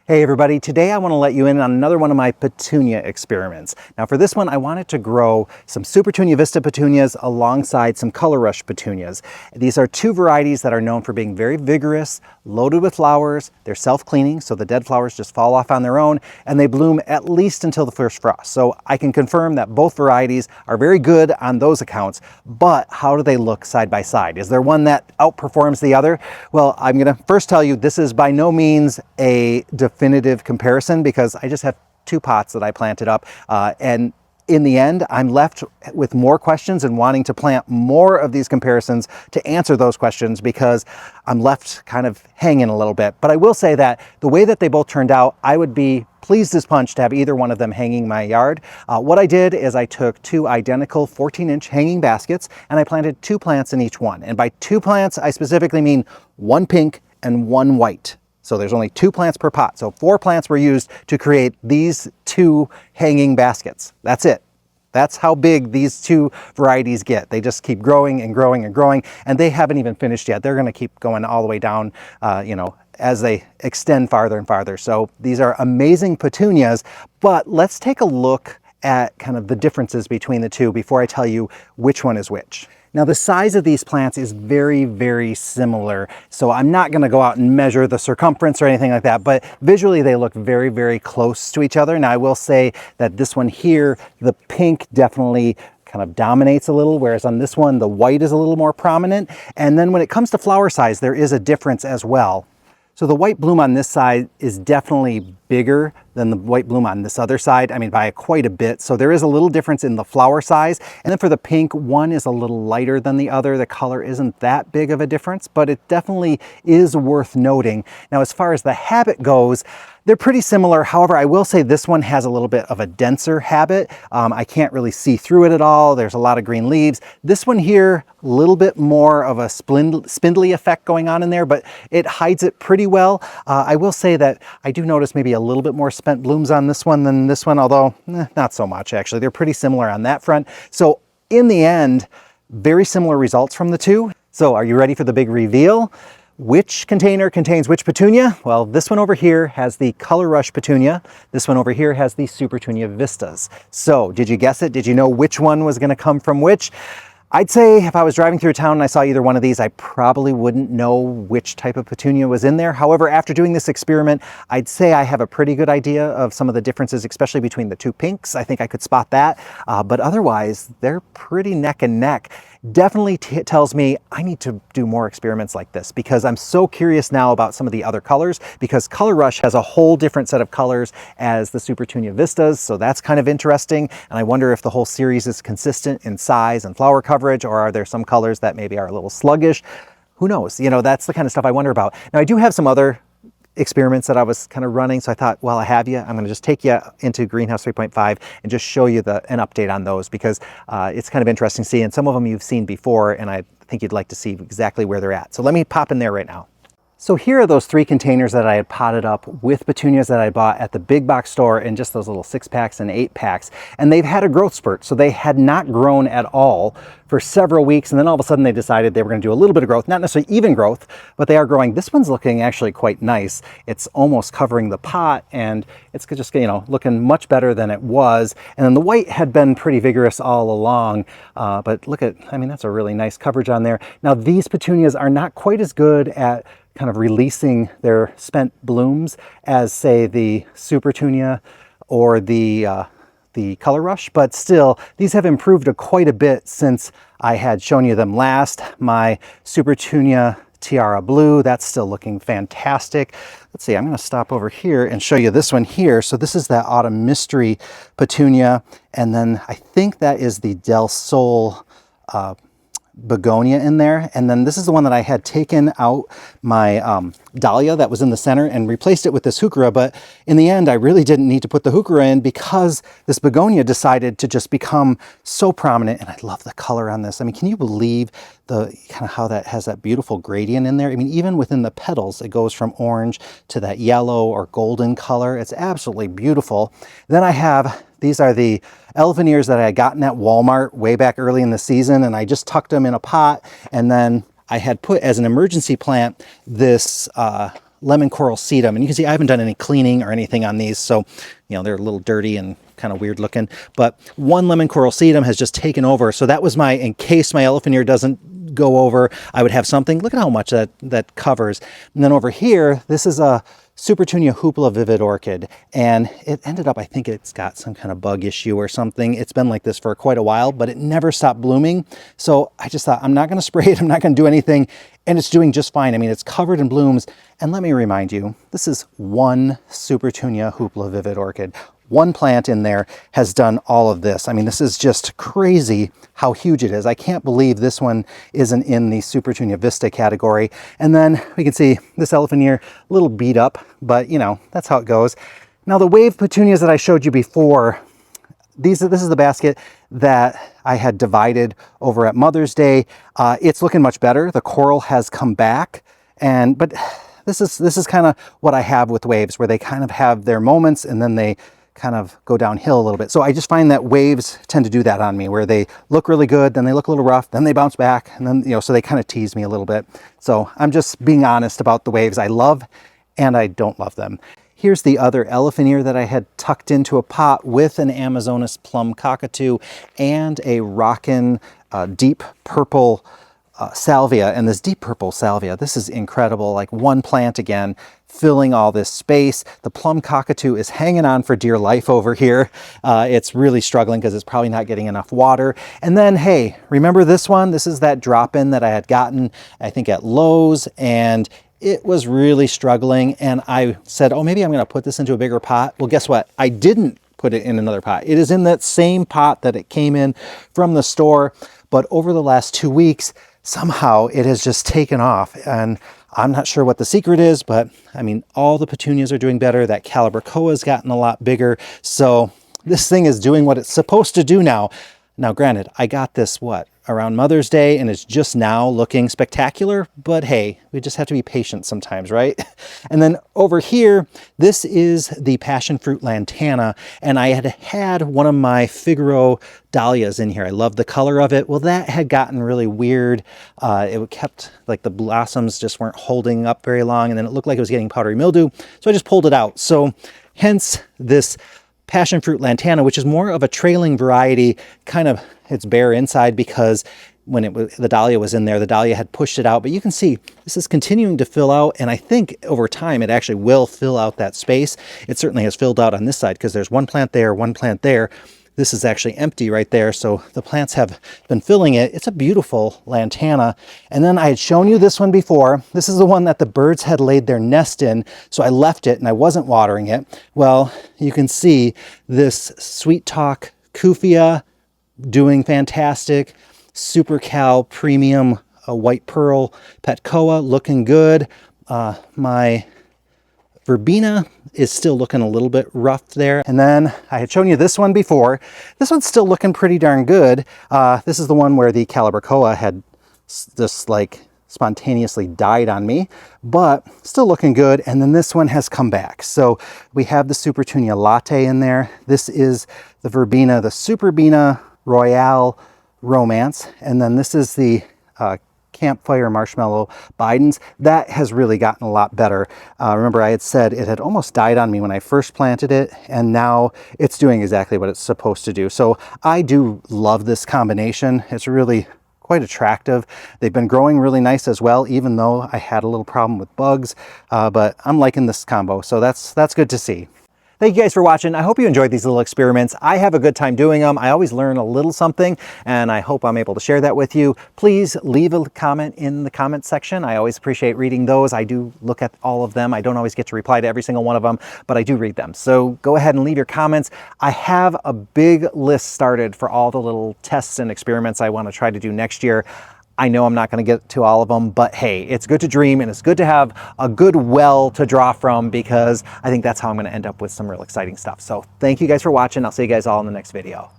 Hey everybody, today I want to let you in on another one of my Petunia experiments. Now for this one, I wanted to grow some Supertunia Vista petunias alongside some ColorRush petunias. These are two varieties that are known for being very vigorous, loaded with flowers. They're self-cleaning, so the dead flowers just fall off on their own, and they bloom at least until the first frost. So I can confirm that both varieties are very good on those accounts, but how do they look side by side? Is there one that outperforms the other? Well, I'm going to first tell you this is by no means a definitive comparison because I just have two pots that I planted up and in the end I'm left with more questions and wanting to plant more of these comparisons to answer those questions because I'm left kind of hanging a little bit. But I will say that the way that they both turned out, I would be pleased as punch to have either one of them hanging in my yard. What I did is I took two identical 14-inch hanging baskets and I planted two plants in each one. And by two plants, I specifically mean one pink and one white. So there's only two plants per pot. So 4 plants were used to create these two hanging baskets. That's it. That's how big these two varieties get. They just keep growing and growing and growing, and they haven't even finished yet. They're going to keep going all the way down, as they extend farther and farther. So these are amazing petunias, but let's take a look at kind of the differences between the two before I tell you which one is which. Now the size of these plants is very, very similar. So I'm not gonna go out and measure the circumference or anything like that, but visually they look very, very close to each other. Now I will say that this one here, the pink definitely kind of dominates a little, whereas on this one, the white is a little more prominent. And then when it comes to flower size, there is a difference as well. So the white bloom on this side is definitely bigger than the white bloom on this other side, I mean by quite a bit. So there is a little difference in the flower size. And then for the pink, one is a little lighter than the other. The color isn't that big of a difference, but it definitely is worth noting. Now as far as the habit goes, they're pretty similar. However, I will say this one has a little bit of a denser habit. I can't really see through it at all. There's a lot of green leaves. This one here, a little bit more of a spindly effect going on in there, but it hides it pretty well. I will say that I do notice maybe a little bit more spent blooms on this one than this one, although not so much actually. They're pretty similar on that front. So in the end, very similar results from the two. So are you ready for the big reveal? Which container contains which petunia? Well, this one over here has the ColorRush petunia. This one over here has the Supertunia Vistas. So did you guess it? Did you know which one was going to come from which? I'd say if I was driving through town and I saw either one of these, I probably wouldn't know which type of petunia was in there. However, after doing this experiment, I'd say I have a pretty good idea of some of the differences, especially between the two pinks. I think I could spot that, but otherwise they're pretty neck and neck. Definitely tells me I need to do more experiments like this because I'm so curious now about some of the other colors because ColorRush has a whole different set of colors as the Supertunia Vistas, so that's kind of interesting. And I wonder if the whole series is consistent in size and flower coverage, or are there some colors that maybe are a little sluggish? Who knows? You know, that's the kind of stuff I wonder about. Now I do have some other experiments that I was kind of running. So I thought, well, I have you. I'm going to just take you into Greenhouse 3.5 and just show you an update on those because it's kind of interesting to see. And some of them you've seen before, and I think you'd like to see exactly where they're at. So let me pop in there right now. So here are those 3 containers that I had potted up with petunias that I bought at the big box store in just those little 6-packs and 8-packs. And they've had a growth spurt. So they had not grown at all for several weeks. And then all of a sudden they decided they were going to do a little bit of growth, not necessarily even growth, but they are growing. This one's looking actually quite nice. It's almost covering the pot and it's just, looking much better than it was. And then the white had been pretty vigorous all along. But look at, that's a really nice coverage on there. Now these petunias are not quite as good at kind of releasing their spent blooms as say the Supertunia or the ColorRush, but still these have improved quite a bit since I had shown you them last. My Supertunia Tiara Blue, that's still looking fantastic. Let's see, I'm going to stop over here and show you this one here. So this is that Autumn Mystery Petunia, and then I think that is the Del Sol begonia in there. And then this is the one that I had taken out my dahlia that was in the center and replaced it with this heuchera. But in the end, I really didn't need to put the heuchera in because this begonia decided to just become so prominent. And I love the color on this. Can you believe the kind of how that has that beautiful gradient in there? Even within the petals, it goes from orange to that yellow or golden color. It's absolutely beautiful. Then I have, these are the Elveneers that I had gotten at Walmart way back early in the season, and I just tucked them in a pot. And then I had put as an emergency plant this lemon coral sedum. And you can see I haven't done any cleaning or anything on these, so they're a little dirty and kind of weird looking. But one lemon coral sedum has just taken over. So that was in case my elephant ear doesn't go over, I would have something. Look at how much that covers. And then over here, this is a Supertunia Hoopla Vivid Orchid, and it ended up, I think it's got some kind of bug issue or something. It's been like this for quite a while, but it never stopped blooming. So I just thought, I'm not going to spray it, I'm not going to do anything, and it's doing just fine. I mean, it's covered in blooms, and let me remind you, this is one Supertunia Hoopla Vivid Orchid. One plant in there has done all of this. I mean, this is just crazy how huge it is. I can't believe this one isn't in the Supertunia Vista category. And then we can see this elephant ear, a little beat up, but that's how it goes. Now the wave petunias that I showed you before, this is the basket that I had divided over at Mother's Day. It's looking much better. The coral has come back, but this is kind of what I have with waves, where they kind of have their moments and then they kind of go downhill a little bit. So I just find that waves tend to do that on me, where they look really good, then they look a little rough, then they bounce back, and then, so they kind of tease me a little bit. So I'm just being honest about the waves I love and I don't love them. Here's the other elephant ear that I had tucked into a pot with an Amazonas plum cockatoo and a rockin' deep purple salvia. And this deep purple salvia, this is incredible. Like one plant again, filling all this space. The plum cockatoo is hanging on for dear life over here. It's really struggling because it's probably not getting enough water. And then, hey, remember this one? This is that drop-in that I had gotten, I think, at Lowe's, and it was really struggling. And I said, oh, maybe I'm going to put this into a bigger pot. Well, guess what? I didn't put it in another pot. It is in that same pot that it came in from the store. But over the last 2 weeks, somehow it has just taken off, and I'm not sure what the secret is, but I mean, all the petunias are doing better. That Calibrachoa has gotten a lot bigger. So this thing is doing what it's supposed to do now. Now, granted, I got this, around Mother's Day, and it's just now looking spectacular, but hey, we just have to be patient sometimes, right? And then over here, this is the passion fruit lantana, and I had one of my Figaro dahlias in here. I love the color of it. Well, that had gotten really weird. It kept, like, the blossoms just weren't holding up very long, and then it looked like it was getting powdery mildew, so I just pulled it out. So hence this passion fruit lantana, which is more of a trailing variety, it's bare inside because when the dahlia was in there, the dahlia had pushed it out. But you can see this is continuing to fill out, and I think over time it actually will fill out that space. It certainly has filled out on this side because there's one plant there, one plant there. This is actually empty right there, so the plants have been filling it. It's a beautiful lantana. And then I had shown you this one before. This is the one that the birds had laid their nest in, so I left it and I wasn't watering it. Well, you can see this Sweet Talk Kufia doing fantastic. Super Cal Premium White Pearl Petcoa looking good. My Verbena is still looking a little bit rough there. And then I had shown you this one before. This one's still looking pretty darn good. This is the one where the Calibrachoa had just like spontaneously died on me, but still looking good. And then this one has come back. So we have the Supertunia Latte in there. This is the Verbena, the Superbena Royale Romance. And then this is the Campfire Marshmallow Bidens. That has really gotten a lot better. Remember, I had said it had almost died on me when I first planted it, and now it's doing exactly what it's supposed to do. So I do love this combination. It's really quite attractive. They've been growing really nice as well, even though I had a little problem with bugs, but I'm liking this combo, so that's good to see. Thank you guys for watching. I hope you enjoyed these little experiments. I have a good time doing them. I always learn a little something, and I hope I'm able to share that with you. Please leave a comment in the comment section. I always appreciate reading those. I do look at all of them. I don't always get to reply to every single one of them, but I do read them. So go ahead and leave your comments. I have a big list started for all the little tests and experiments I want to try to do next year. I know I'm not going to get to all of them, but hey, it's good to dream, and it's good to have a good well to draw from, because I think that's how I'm going to end up with some real exciting stuff. So thank you guys for watching. I'll see you guys all in the next video.